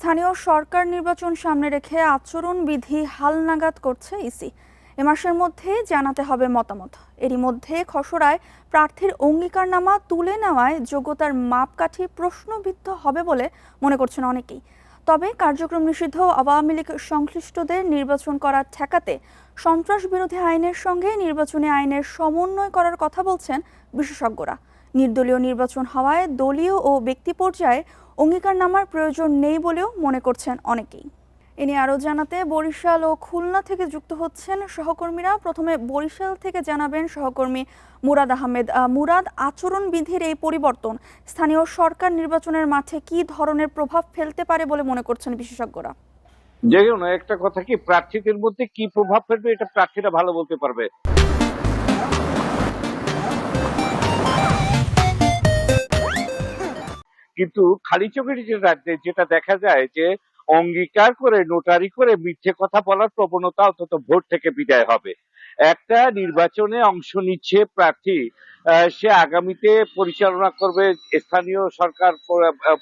স্থানীয় সরকার নির্বাচন সামনে রেখে আচরণবিধি হালনাগাদ করছে ইসি। এ মাসের মধ্যে জানাতে হবে মতামত। এরই মধ্যে খসড়ায় প্রার্থীর অঙ্গীকারনামা তুলে নেওয়ায় যোগ্যতার মাপকাঠি প্রশ্নবিদ্ধ হবে বলে মনে করছেন অনেকেই। তবে কার্যক্রম নিষিদ্ধ আওয়ামী লীগ সংশ্লিষ্টদের নির্বাচন করা ঠেকাতে সন্ত্রাস বিরোধী আইনের সঙ্গে নির্বাচনী আইনের সমন্বয় করার কথা বলছেন বিশেষজ্ঞরা। নির্দলীয় নির্বাচন হওয়ায় দলীয় ও ব্যক্তি পর্যায়ে অঙ্গীকারনামার প্রয়োজন নেই বলেও মনে করছেন অনেকেই। এ নিয়ে আরও জানাতে বরিশাল ও খুলনা থেকে যুক্ত হচ্ছেন সহকর্মীরা। প্রথমে বরিশাল থেকে জানাবেন সহকর্মী মুরাদ আহমেদ। মুরাদ, আচরণবিধির এই পরিবর্তন স্থানীয় সরকার নির্বাচনের মাঠে কি ধরনের প্রভাব ফেলতে পারে বলে মনে করছেন বিশেষজ্ঞরা? দেখুন, একটা কথা কি, প্রার্থীদের মধ্যে কি প্রভাব ফেলবে এটা প্রার্থীরা ভালো বলতে পারবে। কিন্তু খালি চোখে যেটা দেখা যায় যে অঙ্গীকার করে নোটারি করে মিথ্যে কথা বলার প্রবণতা অন্তত ভোট থেকে বিদায় হবে। একটা নির্বাচনে অংশ নিচ্ছে প্রার্থী, সে আগামীতে পরিচালনা করবে স্থানীয় সরকার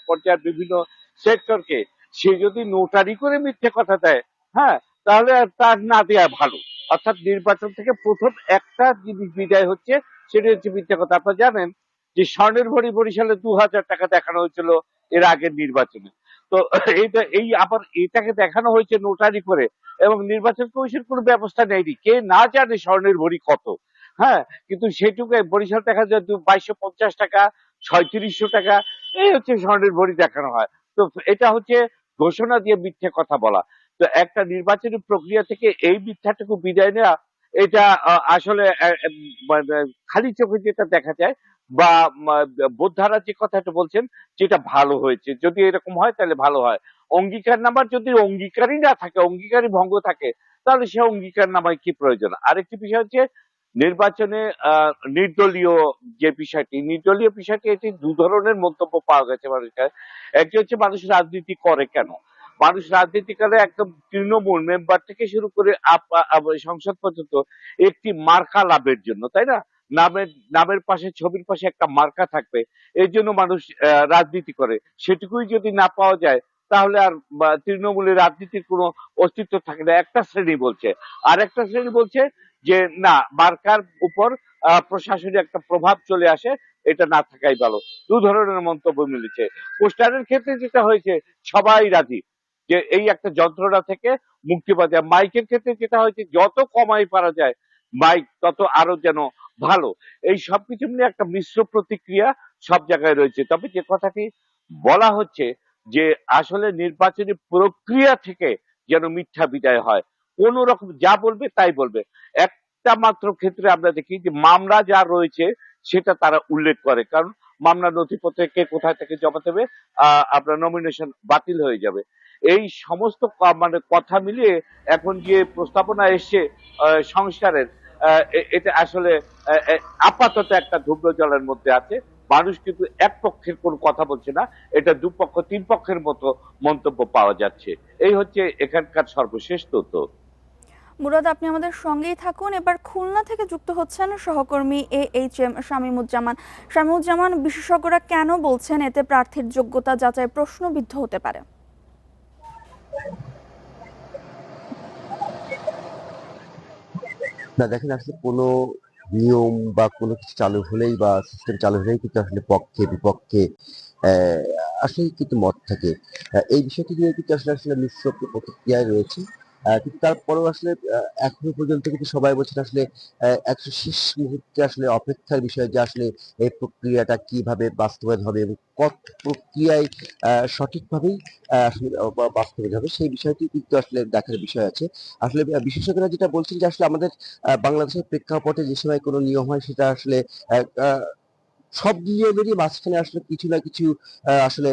পর্যায়ের বিভিন্ন সেক্টরকে। সে যদি নোটারি করে মিথ্যে কথা দেয়, হ্যাঁ, তাহলে তার না দেয়া ভালো। অর্থাৎ নির্বাচন থেকে প্রথম একটা জিনিস বিদায় হচ্ছে, সেটা হচ্ছে মিথ্যে কথা। আপনারা জানেন যে স্বর্ণের ভরি বরিশালে 2000 টাকা দেখানো হয়েছিল এর আগের নির্বাচনে। তো আবার এটাকে দেখানো হয়েছে নোটারি করে, এবং নির্বাচন কমিশন কোনো ব্যবস্থা নেয়নি। কে না জানে স্বর্ণের ভরি কত, হ্যাঁ, কিন্তু সেটুকু বরিশাল দেখা যায় 2250 টাকা, 3700 টাকা, এই হচ্ছে স্বর্ণের ভরি দেখানো হয়। তো এটা হচ্ছে ঘোষণা দিয়ে মিথ্যে কথা বলা। তো একটা নির্বাচনী প্রক্রিয়া থেকে এই মিথ্যাটুকু বিদায় নেওয়া, এটা আসলে মানে খালি চোখে যেটা দেখা যায়, বা বোদ্ধারা যে কথাটা বলছেন যেটা ভালো হয়েছে, যদি এরকম হয় তাহলে ভালো হয়। অঙ্গীকার নামার যদি অঙ্গীকারই না থাকে, অঙ্গীকারই ভঙ্গ থাকে, তাহলে সে অঙ্গীকার নামায় কি প্রয়োজন। আরেকটি বিষয় হচ্ছে নির্বাচনে নির্দলীয় যে বিষয়টি, এটি দু ধরনের মন্তব্য পাওয়া গেছে মানুষের। একটি হচ্ছে মানুষ রাজনীতি করে কেন। মানুষ রাজনীতি করে একদম তৃণমূল মেম্বার থেকে শুরু করে সংসদ পর্যন্ত একটি মার্কা লাভের জন্য, তাই না? নামের পাশে, ছবির পাশে একটা মার্কা থাকবে, এই জন্য মানুষ রাজনীতি করে। সেটুকুই যদি না পাওয়া যায়, তাহলে আর তৃণমূলের রাজনীতির কোনো অস্তিত্ব থাকে না, একটা শ্রেণী বলছে। আর একটা শ্রেণী বলছে যে না, মার্কার উপর প্রশাসনিক একটা প্রভাব চলে আসে, এটা না থাকাই ভালো। দু ধরনের মন্তব্য মিলেছে। পোস্টারের ক্ষেত্রে যেটা হয়েছে, সবাই রাজি যে এই একটা যন্ত্রণা থেকে মুক্তি পাওয়া যায়। মাইকের ক্ষেত্রে যেটা হয়েছে, যত কমাই পারা যায় মাইক, তত আরো যেন ভালো। এই সবকিছু মিলে একটা মিশ্র প্রতিক্রিয়া সব জায়গায় রয়েছে। তবে যে কথাটি বলা হচ্ছে যে আসলে নির্বাচনী প্রক্রিয়া থেকে যেন মিথ্যা বিদায় হয়, কোন রকম যা বলবে তাই বলবে। একটা মাত্র ক্ষেত্রে আমরা দেখি যে মামলা যা রয়েছে সেটা তারা উল্লেখ করে, কারণ মামলা নথিপত্রে কে কোথায় থেকে জমা দেবে, আপনার নমিনেশন বাতিল হয়ে যাবে। এই সমস্ত মানে কথা মিলিয়ে এখন যে প্রস্তাবনা এসছে সংস্কারের, এটা আসলে আপাতত একটা ধূম্র জলের মধ্যে আছে। মানুষ কিন্তু এক পক্ষের কোন কথা বলছে না, এটা দুপক্ষ তিন পক্ষের মতো মন্তব্য পাওয়া যাচ্ছে। এই হচ্ছে এখানকার সর্বশেষ তথ্য। মুরাদ, আপনি আমাদের সঙ্গেই থাকুন। এবার খুলনা থেকে যুক্ত হচ্ছেন সহকর্মী AHM শামীমুজ্জামান। শামীমুজ্জামান, বিশেষজ্ঞরা কেন বলছেন এতে প্রার্থীর যোগ্যতা যাচাই প্রশ্নবিদ্ধ হতে পারে? না দেখেন, আসলে কোনো নিয়ম বা কোনো কিছু চালু হলেই বা সিস্টেম চালু হলেই কিন্তু আসলে পক্ষে বিপক্ষে আহ, আসলেই কিন্তু মত থাকে। এই বিষয়টি নিয়ে কিন্তু আসলে আসলে মিশ্র প্রতিক্রিয়ায় রয়েছে। কিন্তু তারপরেও আসলে এখনো পর্যন্ত কিন্তু সবাই বলছেন আসলে একশো শেষ মুহূর্তে আসলে অপেক্ষার বিষয় যে আসলে এই প্রক্রিয়াটা কিভাবে বাস্তবায়ন হবে এবং কত প্রক্রিয়ায় সঠিকভাবেই আসলে বাস্তবায়ন হবে, সেই বিষয়টি কিন্তু আসলে দেখার বিষয় আছে। আসলে বিশেষজ্ঞরা যেটা বলছেন যে আসলে আমাদের বাংলাদেশের প্রেক্ষাপটে যে সময় কোনো নিয়ম হয় সেটা আসলে আহ, আহ, সব নিয়মেরই মাঝখানে আসলে কিছু না কিছু আসলে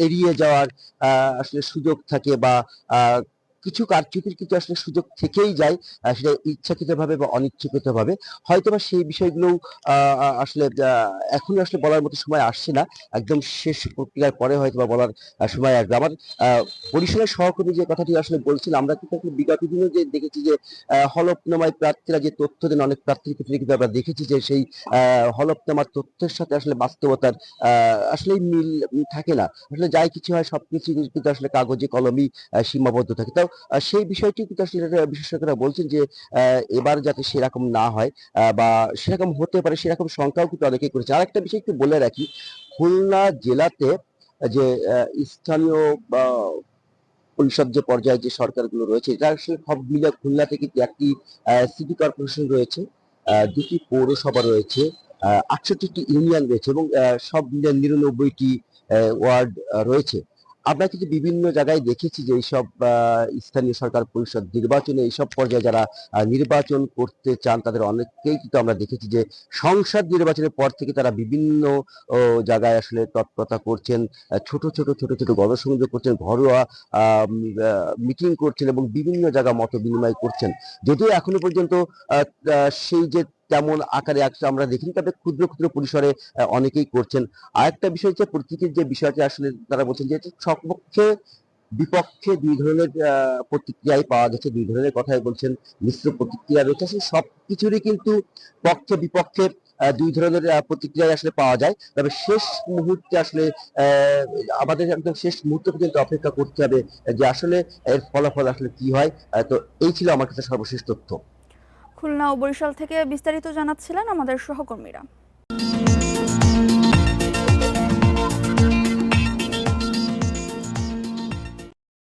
এড়িয়ে যাওয়ার আসলে সুযোগ থাকে বা আহ, কিছু কারচুপির কিন্তু আসলে সুযোগ থেকেই যায়, সেটা ইচ্ছাকৃতভাবে বা অনিচ্ছাকৃতভাবে। হয়তোবা সেই বিষয়গুলো আসলে এখনই আসলে বলার মতো সময় আসছে না। একদম শেষ প্রক্রিয়ার পরে হয়তোবা বলার সময় আসবে। আমার পরিষদের সহকর্মী যে কথাটি আসলে বলছিল, আমরা কিন্তু আসলে বিগত দিনেও যে দেখেছি যে হলফনামায় প্রার্থীরা যে তথ্য দেন, অনেক প্রার্থীর ক্ষেত্রে কিন্তু আমরা দেখেছি যে সেই হলফনামার তথ্যের সাথে আসলে বাস্তবতার আসলেই মিল থাকে না। আসলে যাই কিছু হয় সবকিছু কিন্তু আসলে কাগজে কলমেই সীমাবদ্ধ থাকে। তাও সেই বিষয়টি কিন্তু আসলে বিশেষজ্ঞরা বলছেন যে এবার যাতে সেরকম না হয়, বা সেরকম হতে পারে সেরকম শঙ্কাও কিন্তু অনেকেই করেছে। আরেকটা বিষয় একটু বলে রাখি, খুলনা জেলাতে যে স্থানীয় বা পরিষদ যে পর্যায়ে যে সরকারগুলো রয়েছে, এটা আসলে সব মিলে খুলনাতে কিন্তু একটি সিটি কর্পোরেশন রয়েছে, দুটি পৌরসভা রয়েছে, ৬৮টি ইউনিয়ন রয়েছে এবং সব মিলে ৯৯টি ওয়ার্ড রয়েছে। আমরা কিন্তু বিভিন্ন জায়গায় দেখেছি যে এইসব স্থানীয় সরকার পরিষদ নির্বাচনে এইসব পর্যায়ে যারা নির্বাচন করতে চান তাদের অনেককেই কিন্তু আমরা দেখেছি যে সংসদ নির্বাচনের পর থেকে তারা বিভিন্ন জায়গায় আসলে তৎপরতা করছেন, ছোট ছোট গণসংযোগ করছেন, ঘরোয়া মিটিং করছেন এবং বিভিন্ন জায়গায় মত বিনিময় করছেন। যদিও এখনো পর্যন্ত সেই যে তেমন আকারে আমরা দেখিনি, তবে ক্ষুদ্র ক্ষুদ্র পরিসরে অনেকেই করছেন। আরেকটা বিষয় হচ্ছে প্রতীকের যে বিষয়টি আসলে তারা বলছেন যে সপক্ষে বিপক্ষে দুই ধরনের প্রতিক্রিয়াই পাওয়া গেছে, দুই ধরনের কথাই বলছেন, মিশ্র প্রতিক্রিয়া রয়েছে। আসলে সবকিছুরই কিন্তু পক্ষে বিপক্ষে দুই ধরনের প্রতিক্রিয়া আসলে পাওয়া যায়। তবে শেষ মুহূর্তে আসলে আহ, আমাদের একদম শেষ মুহূর্ত পর্যন্ত অপেক্ষা করতে হবে যে আসলে এর ফলাফল আসলে কি হয়। তো এই ছিল আমার কাছে সর্বশেষ তথ্য। খুলনা ও বরিশাল থেকে বিস্তারিত জানাচ্ছিলেন আমাদের সহকর্মীরা।